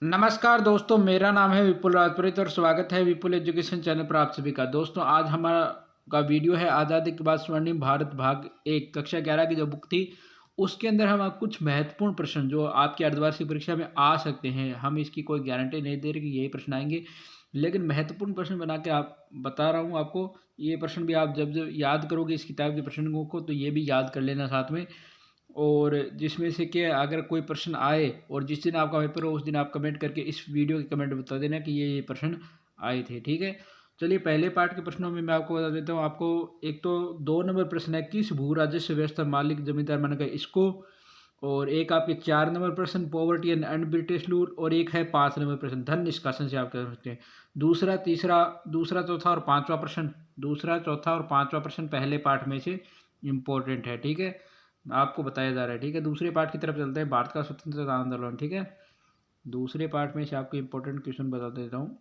नमस्कार दोस्तों, मेरा नाम है विपुल राजपुरोहित और स्वागत है विपुल एजुकेशन चैनल पर आप सभी का। दोस्तों, आज हमारा का वीडियो है आज़ादी के बाद स्वर्णिम भारत भाग 1 कक्षा 11 की जो बुक थी, उसके अंदर हम कुछ महत्वपूर्ण प्रश्न जो आपकी अर्धवार्षिक परीक्षा में आ सकते हैं। हम इसकी कोई गारंटी नहीं दे रहे कि यही प्रश्न आएंगे, लेकिन महत्वपूर्ण प्रश्न बना के आप बता रहा हूँ आपको। ये प्रश्न भी आप जब जब याद करोगे इस किताब के प्रश्नों को, तो ये भी याद कर लेना साथ में। और जिसमें से कि अगर कोई प्रश्न आए और जिस दिन आपका पेपर हो उस दिन आप कमेंट करके इस वीडियो के कमेंट बता देना कि ये प्रश्न आए थे, ठीक है। चलिए, पहले पार्ट के प्रश्नों में मैं आपको बता देता हूँ। आपको एक तो 2 नंबर प्रश्न है, किस भू राजस्व व्यवस्था मालिक जमींदार माना गया इसको। और एक आपके 4 नंबर प्रश्न पॉवर्टी एंड ब्रिटिश रूल। और एक है 5 नंबर प्रश्न धन निष्कासन से आप कह सकते हैं। दूसरा चौथा और पांचवा प्रश्न, दूसरा चौथा और पांचवा प्रश्न पहले पार्ट में से इम्पोर्टेंट है, ठीक है। आपको बताया जा रहा है, ठीक है। दूसरे पार्ट की तरफ चलते हैं, भारत का स्वतंत्रता आंदोलन, ठीक है। दूसरे पार्ट में से आपको इंपॉर्टेंट क्वेश्चन बता देता हूँ।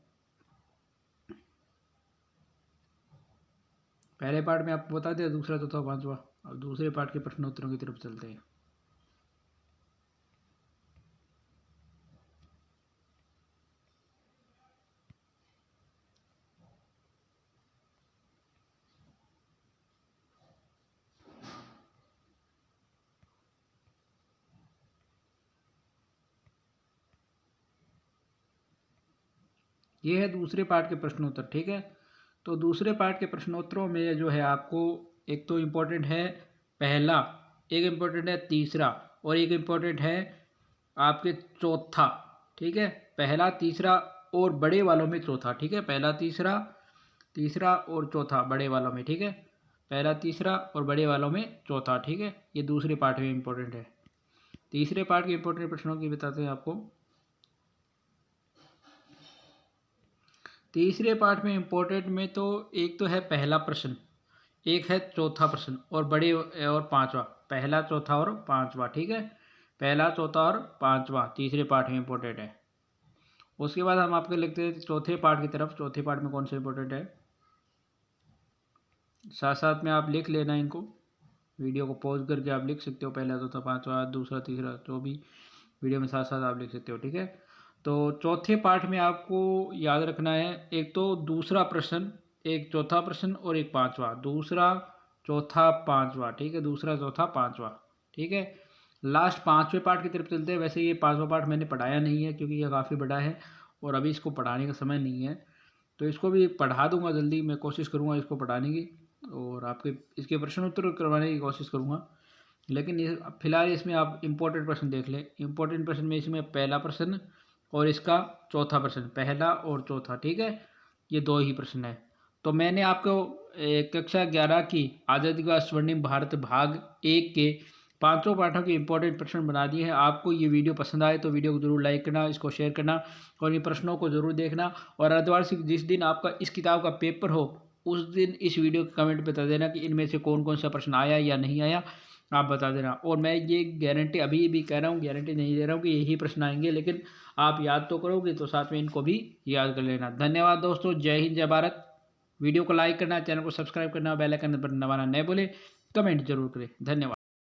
पहले पार्ट में आपको बता दिया दूसरा चौथा पांचवा। अब दूसरे पार्ट के प्रश्न उत्तरों की तरफ चलते हैं। ये है दूसरे पार्ट के प्रश्नोत्तर, ठीक है। तो दूसरे पार्ट के प्रश्नोत्तरों में जो है आपको एक तो इम्पोर्टेंट है पहला, एक इम्पोर्टेंट है तीसरा, और एक इम्पोर्टेंट है आपके चौथा, ठीक है। पहला, तीसरा और बड़े वालों में चौथा, ठीक है। पहला, तीसरा, तीसरा और चौथा बड़े वालों में, ठीक है। पहला, तीसरा और बड़े वालों में चौथा, ठीक है। ये दूसरे पार्ट में इम्पोर्टेंट है। तीसरे पार्ट के इम्पोर्टेंट प्रश्नों की बताते हैं आपको। तीसरे पार्ट में इम्पोर्टेंट में तो एक तो है पहला प्रश्न, एक है चौथा प्रश्न और बड़े और पांचवा। पहला, चौथा और पांचवा, ठीक है। पहला, चौथा और पांचवा तीसरे पार्ट में इम्पोर्टेंट है। उसके बाद हम आपके लिखते हैं चौथे पार्ट की तरफ। चौथे पार्ट में कौन सा इम्पोर्टेंट है, साथ साथ में आप लिख लेना इनको। वीडियो को पॉज करके आप लिख सकते हो, पहला, चौथा, पांचवा, दूसरा, तीसरा, जो भी वीडियो में साथ साथ आप लिख सकते हो, ठीक है। तो चौथे पार्ट में आपको याद रखना है एक तो दूसरा प्रश्न, एक चौथा प्रश्न और एक पांचवा। दूसरा, चौथा, पांचवा, ठीक है। दूसरा, चौथा, पांचवा, ठीक है। लास्ट पांचवें पार्ट की तरफ चलते हैं। वैसे ये पांचवा पार्ट मैंने पढ़ाया नहीं है क्योंकि यह काफ़ी बड़ा है और अभी इसको पढ़ाने का समय नहीं है, तो इसको भी पढ़ा दूंगा जल्दी। मैं कोशिश करूंगा इसको पढ़ाने की और आपके इसके प्रश्न उत्तर करवाने की कोशिश करूंगा। लेकिन फिलहाल इसमें आप इम्पोर्टेंट प्रश्न देख लें। इम्पोर्टेंट प्रश्न में इसमें पहला प्रश्न और इसका चौथा प्रश्न, पहला और चौथा, ठीक है। ये दो ही प्रश्न है। तो मैंने आपको कक्षा 11 की आज़ादी का स्वर्णिम भारत भाग 1 के पांचों पाठों के इंपॉर्टेंट प्रश्न बना दिए हैं। आपको ये वीडियो पसंद आए तो वीडियो को जरूर लाइक करना, इसको शेयर करना और इन प्रश्नों को जरूर देखना। और अर्धवार्षिक जिस दिन आपका इस किताब का पेपर हो उस दिन इस वीडियो के कमेंट बता देना कि इनमें से कौन कौन सा प्रश्न आया या नहीं आया, आप बता देना। और मैं ये गारंटी अभी भी कह रहा हूँ, गारंटी नहीं दे रहा हूँ कि यही प्रश्न आएंगे, लेकिन आप याद तो करोगे तो साथ में इनको भी याद कर लेना। धन्यवाद दोस्तों, जय हिंद, जय भारत। वीडियो को लाइक करना, चैनल को सब्सक्राइब करना, बेल आइकन पर दबाना न भूलें, कमेंट जरूर करें। धन्यवाद।